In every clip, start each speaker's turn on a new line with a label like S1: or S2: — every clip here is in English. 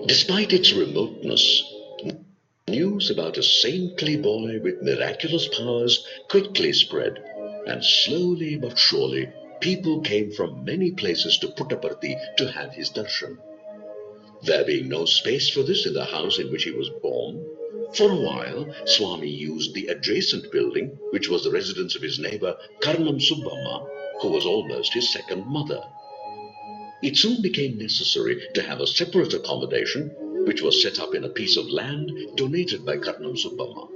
S1: Despite its remoteness, news about a saintly boy with miraculous powers quickly spread, and slowly but surely, people came from many places to Puttaparthi to have his darshan. There being no space for this in the house in which he was born, for a while Swami used the adjacent building, which was the residence of his neighbor Karnam Subbamma, who was almost his second mother. It soon became necessary to have a separate accommodation, which was set up in a piece of land donated by Karnam Subbamma.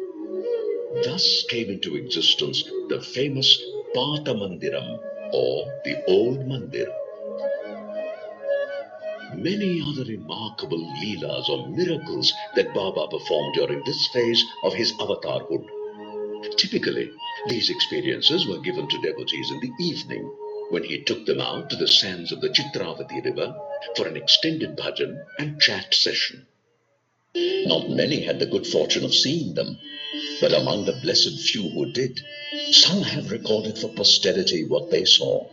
S1: Thus came into existence the famous Pata Mandiram, or the Old Mandir. Many other remarkable leelas or miracles that Baba performed during this phase of his avatarhood. Typically, these experiences were given to devotees in the evening, when he took them out to the sands of the Chitravati river for an extended bhajan and chat session. Not many had the good fortune of seeing them, but among the blessed few who did, some have recorded for posterity what they saw.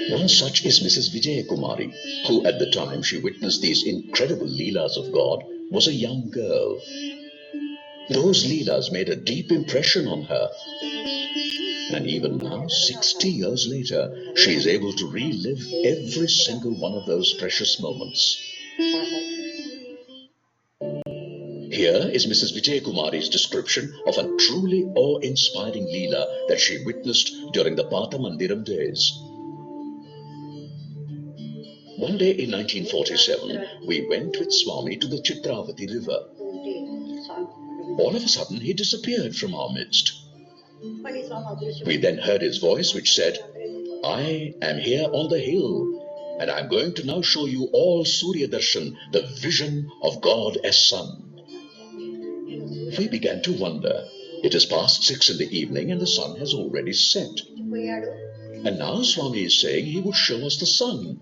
S1: One such is Mrs. Vijaya Kumari, who at the time she witnessed these incredible leelas of God was a young girl. Those leelas made a deep impression on her, and even now, 60 years later, she is able to relive every single one of those precious moments. Here is Mrs. Vijay Kumari's description of a truly awe-inspiring leela that she witnessed during the Pata Mandiram days. One day in 1947, we went with Swami to the Chitravati river. All of a sudden, he disappeared from our midst. We then heard his voice which said, "I am here on the hill, and I'm going to now show you all Surya Darshan, the vision of God as sun." We began to wonder. It is past 6 in the evening and the sun has already set. And now Swami is saying he would show us the sun.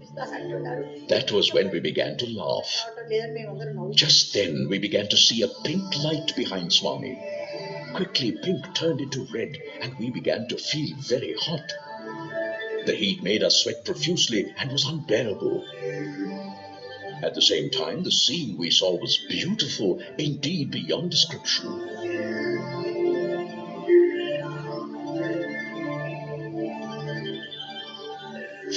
S1: That was when we began to laugh. Just then we began to see a pink light behind Swami. Quickly pink turned into red and we began to feel very hot. The heat made us sweat profusely and was unbearable. At the same time, the scene we saw was beautiful, indeed beyond description.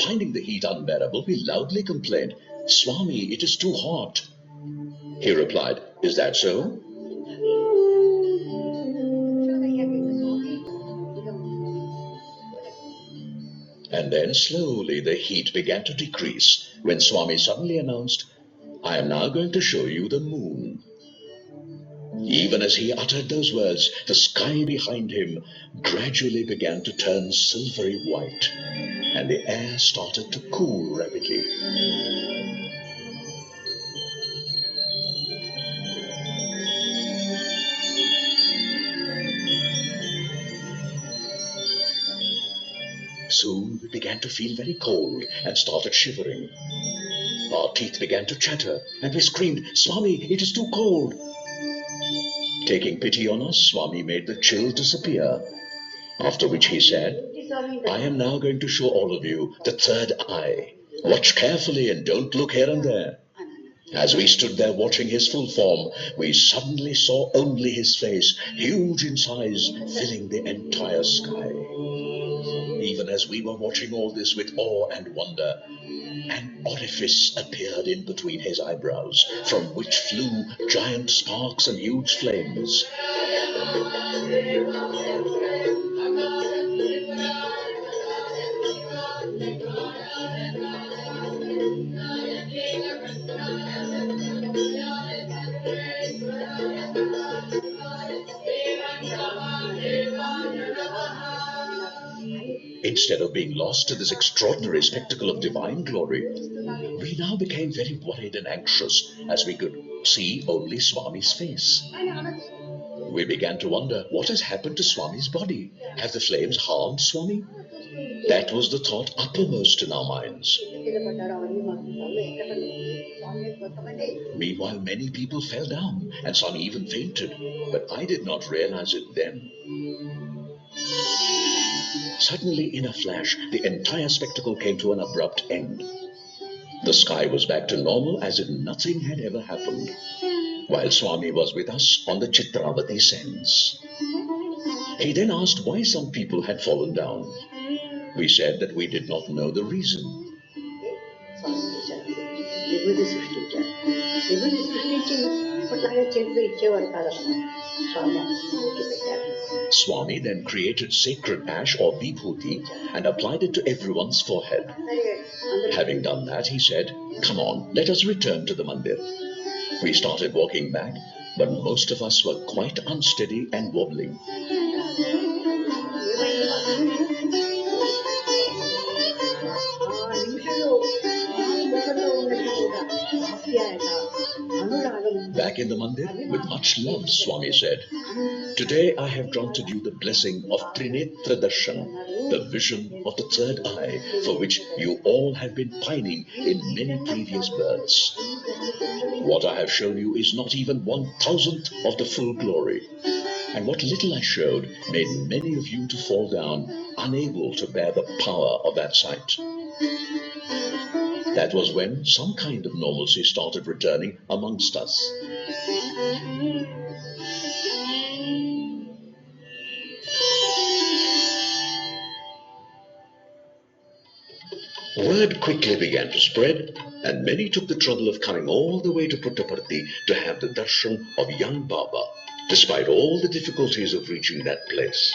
S1: Finding the heat unbearable, we loudly complained, "Swami, it is too hot." He replied, "Is that so?" And then slowly the heat began to decrease when Swami suddenly announced, "I am now going to show you the moon." Even as he uttered those words, the sky behind him gradually began to turn silvery white, and the air started to cool rapidly. Soon we began to feel very cold and started shivering. Our teeth began to chatter, and we screamed, "Swami, it is too cold." Taking pity on us, Swami made the chill disappear, after which he said, "I am now going to show all of you the third eye. Watch carefully and don't look here and there." As we stood there watching his full form, we suddenly saw only his face, huge in size, filling the entire sky. Even as we were watching all this with awe and wonder, an orifice appeared in between his eyebrows, from which flew giant sparks and huge flames. Instead of being lost to this extraordinary spectacle of divine glory, we now became very worried and anxious as we could see only Swami's face. We began to wonder, what has happened to Swami's body? Have the flames harmed Swami? That was the thought uppermost in our minds. Meanwhile, many people fell down and some even fainted, but I did not realize it then. Suddenly, in a flash, the entire spectacle came to an abrupt end. The sky was back to normal as if nothing had ever happened, while Swami was with us on the Chitravati sands. He then asked why some people had fallen down. We said that we did not know the reason. Swami then created sacred ash or vibhuti and applied it to everyone's forehead. Having done that, he said, "Come on, let us return to the mandir." We started walking back, but most of us were quite unsteady and wobbling. Back in the mandir, with much love, Swami said, "Today I have granted you the blessing of Trinetra Darshan, the vision of the third eye, for which you all have been pining in many previous births. What I have shown you is not even 1,000th of the full glory, and what little I showed made many of you to fall down, unable to bear the power of that sight." That was when some kind of normalcy started returning amongst us. Word quickly began to spread, and many took the trouble of coming all the way to Puttaparthi to have the darshan of young Baba, despite all the difficulties of reaching that place.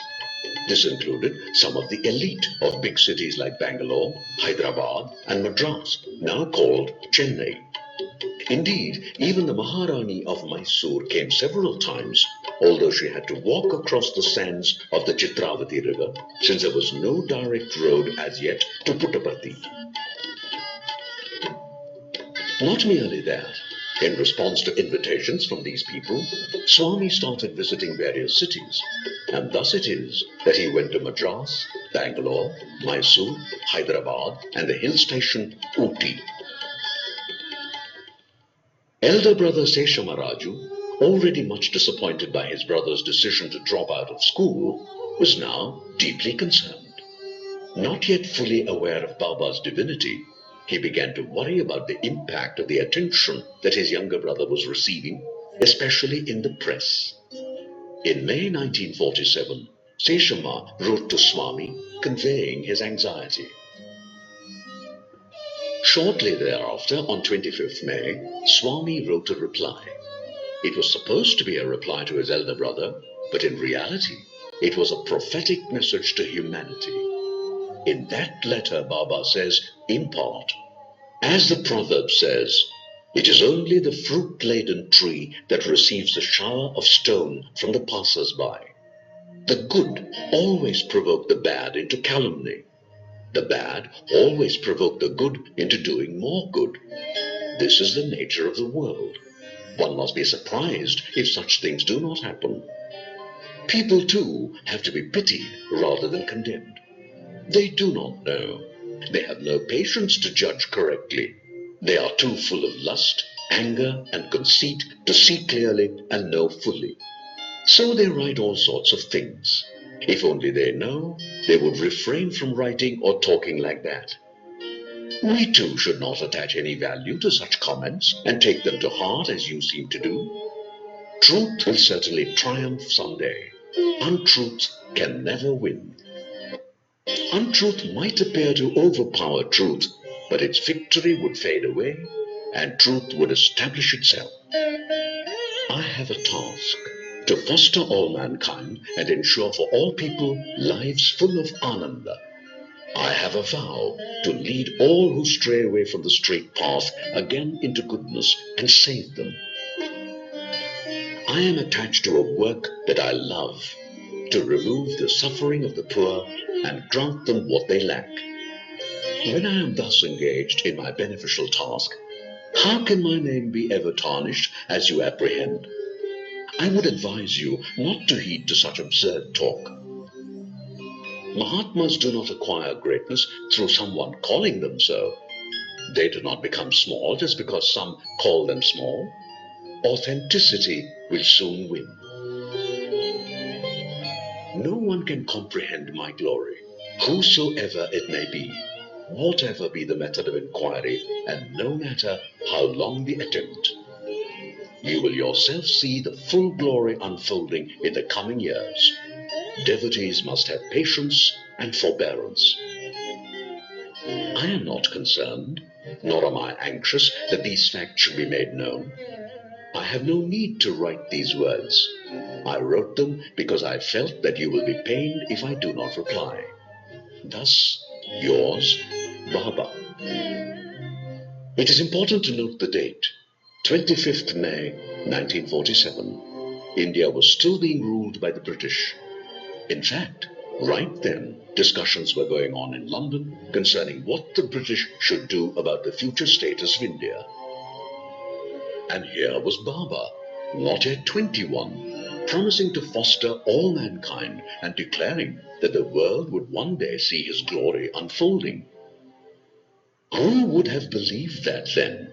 S1: This included some of the elite of big cities like Bangalore, Hyderabad, and Madras, now called Chennai. Indeed, even the Maharani of Mysore came several times, although she had to walk across the sands of the Chitravati river, since there was no direct road as yet to Puttaparthi. Not merely that, in response to invitations from these people, Swami started visiting various cities, and thus it is that he went to Madras, Bangalore, Mysore, Hyderabad, and the hill station Ooty. Elder brother Seshamaraju, already much disappointed by his brother's decision to drop out of school, was now deeply concerned. Not yet fully aware of Baba's divinity, he began to worry about the impact of the attention that his younger brother was receiving, especially in the press. In May 1947, Seshama wrote to Swami, conveying his anxiety. Shortly thereafter, on 25th May, Swami wrote a reply. It was supposed to be a reply to his elder brother, but in reality, it was a prophetic message to humanity. In that letter, Baba says, in part, as the proverb says, "It is only the fruit-laden tree that receives the shower of stone from the passers-by. The good always provoke the bad into calumny. The bad always provoke the good into doing more good. This is the nature of the world. One must be surprised if such things do not happen. People, too, have to be pitied rather than condemned. They do not know. They have no patience to judge correctly. They are too full of lust, anger, and conceit to see clearly and know fully. So they write all sorts of things. If only they know, they would refrain from writing or talking like that. We too should not attach any value to such comments and take them to heart as you seem to do. Truth will certainly triumph someday. Untruth can never win. Untruth might appear to overpower truth, but its victory would fade away and truth would establish itself. I have a task to foster all mankind and ensure for all people lives full of ananda. I have a vow to lead all who stray away from the straight path again into goodness and save them. I am attached to a work that I love, to remove the suffering of the poor and grant them what they lack. When I am thus engaged in my beneficial task, how can my name be ever tarnished as you apprehend? I would advise you not to heed to such absurd talk. Mahatmas do not acquire greatness through someone calling them so. They do not become small just because some call them small. Authenticity will soon win. No one can comprehend my glory, whosoever it may be. whatever be the method of inquiry, and no matter how long the attempt. You will yourself see the full glory unfolding in the coming years. Devotees must have patience and forbearance. I am not concerned, nor am I anxious that these facts should be made known. I have no need to write these words. I wrote them because I felt that you will be pained if I do not reply. Thus, yours, Baba. It is important to note the date, 25th May 1947. India was still being ruled by the British. In fact, right then, discussions were going on in London concerning what the British should do about the future status of India. And here was Baba, not yet 21, promising to foster all mankind and declaring that the world would one day see his glory unfolding. Who would have believed that then?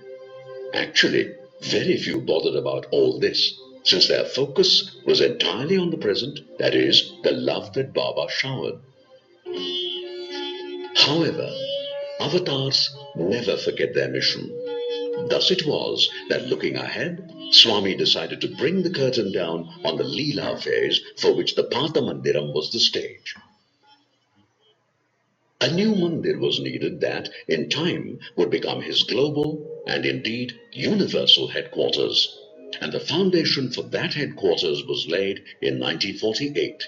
S1: Actually, very few bothered about all this, since their focus was entirely on the present, that is, the love that Baba showered. However, avatars never forget their mission. Thus it was that looking ahead, Swami decided to bring the curtain down on the Leela phase for which the Patha Mandiram was the stage. A new mandir was needed that, in time, would become his global and indeed universal headquarters, and the foundation for that headquarters was laid in 1948.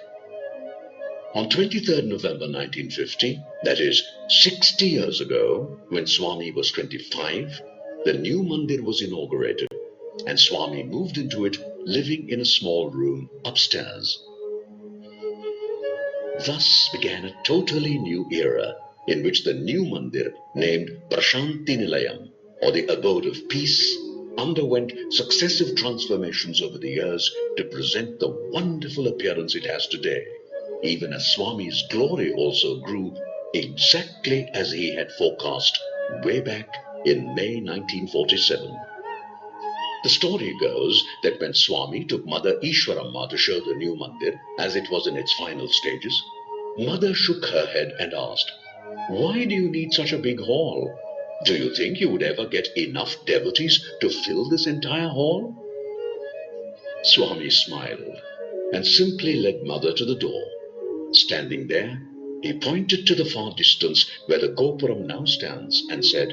S1: On 23rd November 1950, that is 60 years ago, when Swami was 25, the new mandir was inaugurated, and Swami moved into it, living in a small room upstairs. Thus began a totally new era in which the new mandir, named Prashanti Nilayam, or the abode of peace, underwent successive transformations over the years to present the wonderful appearance it has today, even as Swami's glory also grew exactly as he had forecast way back in May 1947. The story goes that when Swami took Mother Ishwaramma to show the new mandir, as it was in its final stages, Mother shook her head and asked, "Why do you need such a big hall? Do you think you would ever get enough devotees to fill this entire hall?" Swami smiled and simply led Mother to the door. Standing there, he pointed to the far distance where the Gopuram now stands and said,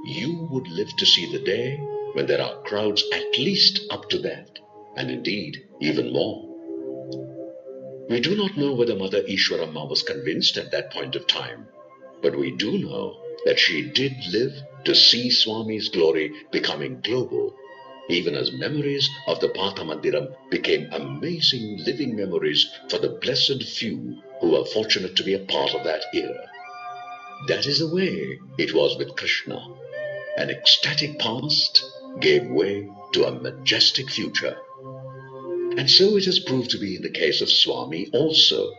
S1: "You would live to see the day when there are crowds at least up to that, and indeed even more." We do not know whether Mother Ishwaramma was convinced at that point of time, but we do know that she did live to see Swami's glory becoming global, even as memories of the Patha Mandiram became amazing living memories for the blessed few who were fortunate to be a part of that era. That is the way it was with Krishna. An ecstatic past gave way to a majestic future. And so it has proved to be in the case of Swami also.